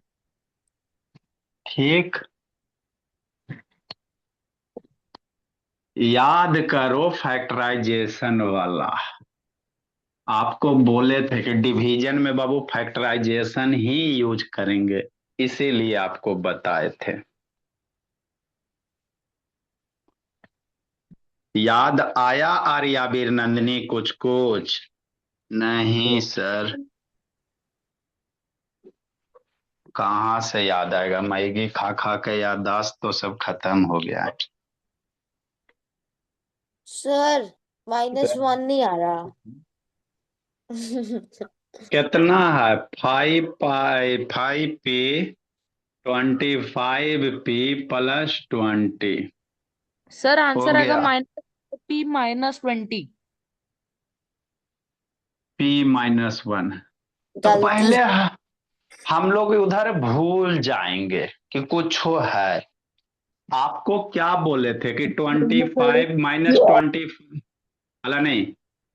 ठीक? याद करो फैक्टराइजेशन वाला। आपको बोले थे कि डिवीजन में बाबू फैक्टराइजेशन ही यूज करेंगे, इसीलिए आपको बताए थे। याद आया आर्यावीर नंदिनी कुछ कुछ? नहीं सर, कहाँ से याद आएगा? मैगी खा खा के याददाश्त तो सब खत्म हो गया है। सर -1 नहीं आ रहा। कितना है? 5 पी 25p + 20 सर हो आंसर आएगा गया। -P -20। p-1 तो गलती। पहले हम लोग उधर भूल जाएंगे कि कुछ हो है। आपको क्या बोले थे कि 25 -20, अला नहीं,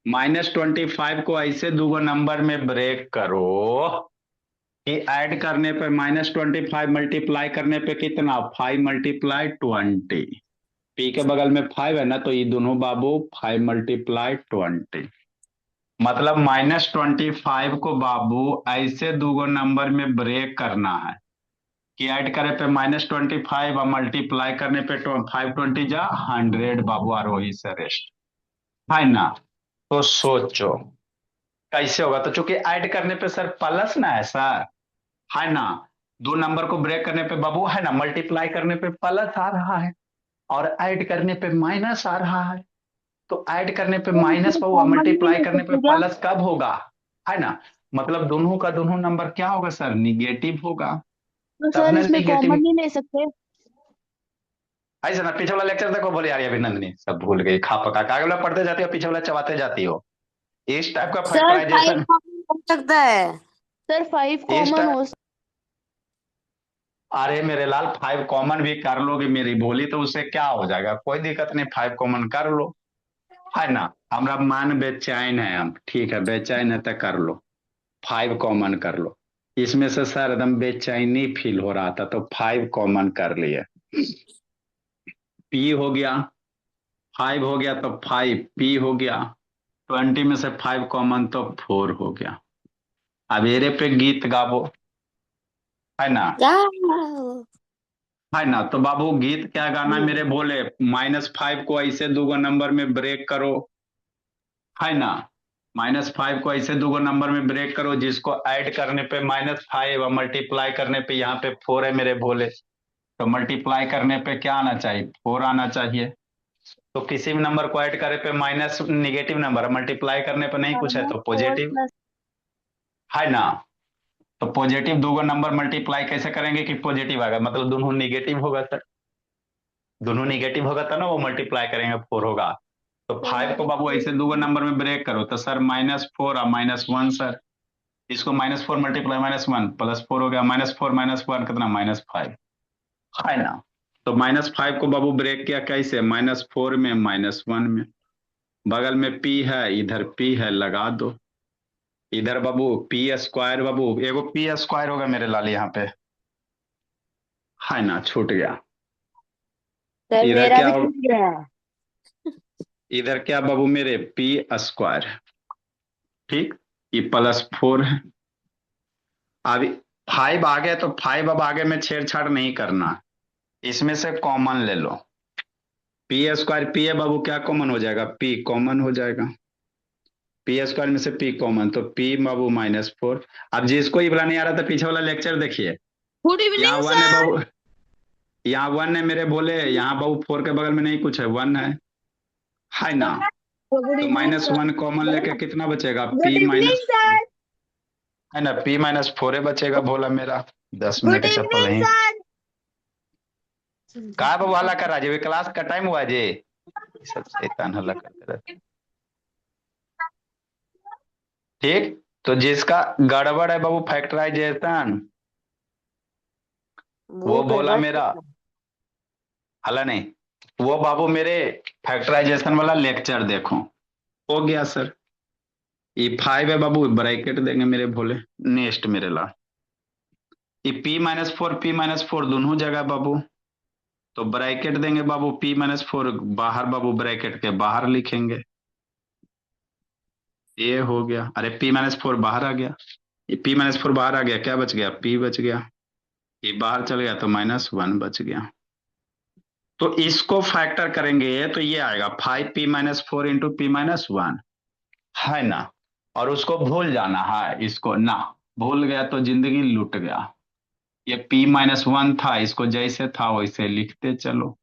-25 को ऐसे दो नंबर में ब्रेक करो कि ऐड करने पे -25 मल्टीप्लाई करने पे कितना, 5 × 20। पी के बगल में 5 है ना, तो ये दोनों बाबू 5 × 20, मतलब -25 को बाबू ऐसे दो नंबर में ब्रेक करना है कि ऐड करे पे -25 और मल्टीप्लाई करने पे 5 × 20 जा 100 बाबू, और वही से रेस्ट है ना। तो सोचो कैसे होगा। तो चूंकि ऐड करने पे सर प्लस ना है सर, है ना, दो नंबर को ब्रेक करने पे बाबू है ना, मल्टीप्लाई करने पे प्लस आ रहा है और ऐड करने पे माइनस आ रहा है। तो ऐड करने पे सर माइनस इसमें बाबू, कॉमन नहीं मल्टीप्लाई ले करने पे सकते क्या? प्लस कब होगा, है ना, मतलब दोनों का दोनों नंबर क्या होगा सर, निगेटिव होगा। तो तब सर ना इसमें निगेटिव। कॉमन नहीं ले सकते? ऐसा ना पीछे वाला लेक्चर देखो, बोले यार अभिनंदनी सब भूल गई, खा पका के आगे वाला पढ़ते जाती हो, पीछे वाला चबाते जाती हो। इस टाइप का सर 5 फैक्टराइजेशन, कॉमन हो सकता है। सर 5 इस कॉमन टाइप, हो अरे मेरे लाल 5 कॉमन भी कर लोगे मेरी बोली तो उससे क्या हो जाएगा, कोई दिक्कत नहीं, 5 कॉमन कर लो, है ना। हमरा मान बेचैन है, हम ठीक है बेचैन है तो कर लो, 5 कॉमन कर लो। इसमें से सर एकदम बेचैनी फील हो रहा था तो 5 कॉमन कर लिए। पी हो गया, 5 हो गया तो 5 पी हो गया, 20 में से 5 कॉमन तो 4 हो गया। अवेरे पे गीत गाबो, है ना। जाओ। है ना, तो बाबू गीत क्या गाना है मेरे बोले, -5 को ऐसे दूगो नंबर में ब्रेक करो, है ना। -5 को ऐसे दूगो नंबर में ब्रेक करो जिसको ऐड करने पे -5 और मल्टीप्लाई करने पे यहाँ पे 4 है मेरे भोले। तो मल्टीप्लाई करने पे क्या आना चाहिए, 4 आना चाहिए। तो किसी भी नंबर को ऐड करे पे माइनस निगेटिव नंबर, मल्टीप्लाई करने पे नहीं कुछ है तो पॉजिटिव, है ना। तो पॉजिटिव दूगो नंबर मल्टीप्लाई कैसे करेंगे कि पॉजिटिव आएगा, मतलब दोनों निगेटिव होगा सर, दोनों निगेटिव होगा तो ना वो मल्टीप्लाई करेंगे 4 होगा। तो 5 को बाबू ऐसे दूगो नंबर में ब्रेक करो तो सर -4 और -1 सर, इसको -4 मल्टीप्लाई -1 +4 हो गया, -4 -1 कितना -5, है ना। तो -5 को बाबू ब्रेक किया कैसे, -4 में -1 में, बगल में p है इधर p है लगा दो, इधर बाबू p² बाबू एगो p² होगा मेरे लाल यहाँ पे, है ना, छूट गया। सर इधर मेरा क्या भी हो- छूट गया। इधर क्या बाबू मेरे p², ठीक, ये +4 है। अब 5 आ गए तो 5 अब आगे में छेड़छाड़ नहीं करना, इसमें से कॉमन ले लो, p² p है बाबू, क्या कॉमन हो जाएगा, p कॉमन हो जाएगा, p² में से p कॉमन, तो p बाबू -4। अब जिसको ये वाला नहीं आ रहा था पीछे वाला लेक्चर देखिए, गुड यहाँ इवनिंग 1 है सर। बाबू, यहाँ 1 है मेरे बोले, यहाँ बाबू 4 के बगल में नहीं कुछ है, 1 है ना। गुड तो इवनिंग सर। -1 कॉमन लेके कितना बचेगा, गुड p इवनिंग सर। है ना, p -4 बचेगा भोला मेरा। 10 मिनट गुड के चप्पल इवनिंग नहीं, सर। कहा बाबू हल्ला कर रहा है, क्लास का टाइम हुआ जी, सब शैतान हल्ला करते रहते। ठीक, तो जिसका गड़बड़ है बाबू फैक्टराइजेशन, वो बोला गड़बड़ मेरा, हल्ला नहीं, वो बाबू मेरे फैक्टराइजेशन वाला लेक्चर देखो, हो गया सर। ये 5 है बाबू, ब्रैकेट देंगे मेरे भोले, नेक्स्ट मेरे ला, ये p-4 दोनों जगह बाबू, तो ब्रैकेट देंगे बाबू, p-4 बाहर बाबू, ब्रैकेट के बाहर लिखेंगे, ये हो गया, अरे p-4 बाहर आ गया, ये p-4 बाहर आ गया, क्या बच गया, p बच गया, ये बाहर चल गया तो -1 बच गया। तो इसको फैक्टर करेंगे तो ये आएगा 5p-4 इंटू p-1, है ना। और उसको भूल जाना है, इसको ना भूल गया तो जिंदगी लूट गया। ये p-1 था, इसको जैसे था वैसे लिखते चलो,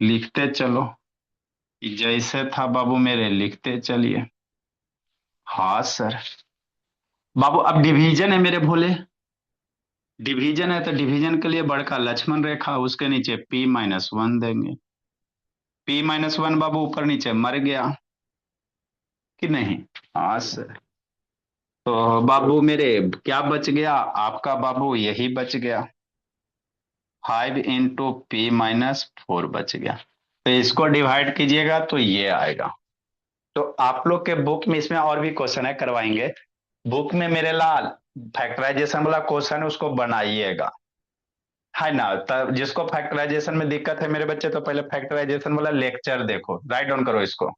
लिखते चलो, जैसे था बाबू मेरे लिखते चलिए। हाँ सर बाबू, अब डिवीजन है मेरे भोले, डिवीजन है तो डिवीजन के लिए बड़का लक्ष्मण रेखा, उसके नीचे p-1 देंगे, p-1 बाबू ऊपर नीचे मर गया कि नहीं। हाँ सर, तो बाबू मेरे क्या बच गया आपका बाबू, यही बच गया, 5 इंटू p-4 बच गया। तो इसको डिवाइड कीजिएगा तो ये आएगा। तो आप लोग के बुक में इसमें और भी क्वेश्चन है, करवाएंगे बुक में मेरे लाल, फैक्टराइजेशन वाला क्वेश्चन है उसको बनाइएगा, है ना। तब जिसको फैक्टराइजेशन में दिक्कत है मेरे बच्चे, तो पहले फैक्टराइजेशन वाला लेक्चर देखो, राइट डाउन करो इसको।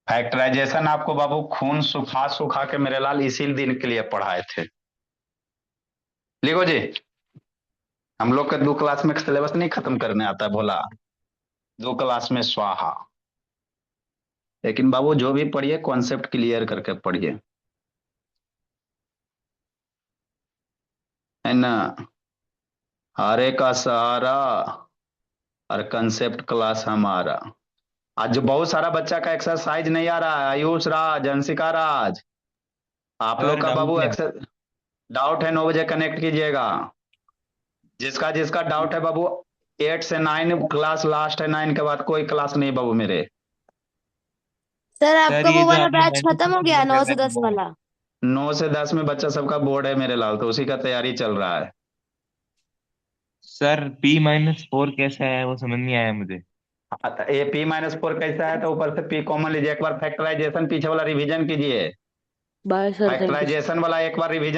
फैक्टराइजेशन आपको बाबू खून सुखा सुखा के मेरे लाल इसी दिन के लिए पढ़ाए थे, लिखो जी। हम लोग के 2 क्लास में सिलेबस नहीं खत्म करने आता भोला, 2 क्लास में स्वाहा, लेकिन बाबू जो भी पढ़िए कॉन्सेप्ट क्लियर करके पढ़िए, है ना। हरे का सहारा और कंसेप्ट क्लास हमारा। आज जो बहुत सारा बच्चा का एक्सरसाइज नहीं आ रहा है, आयुष राज, अंशिका राज, आप लोग सर का डाउट बाबू है। एक्सर डाउट है 9 बजे कनेक्ट कीजिएगा। जिसका जिसका डाउट है बाबू, 8 से 9 क्लास लास्ट है, 9 के बाद कोई क्लास नहीं बाबू मेरे। सर सर आपका ये वो जो वाला आपने बैच खत्म हो गया, 9 से 10 10 वाला। 9 से 10 में बच्चा सबका बोर्ड है मेरे लाल, तो उसी का तैयारी चल रहा है। सर p-4 कैसा है वो समझ नहीं आया मुझे। ए p-4 कैसा है, तो ऊपर से p कॉमन लीजिए, एक बार फैक्टराइजेशन पीछे वाला रिवीजन कीजिए, bye sir, thank you. Factorisation वाला एक बार रिवीजन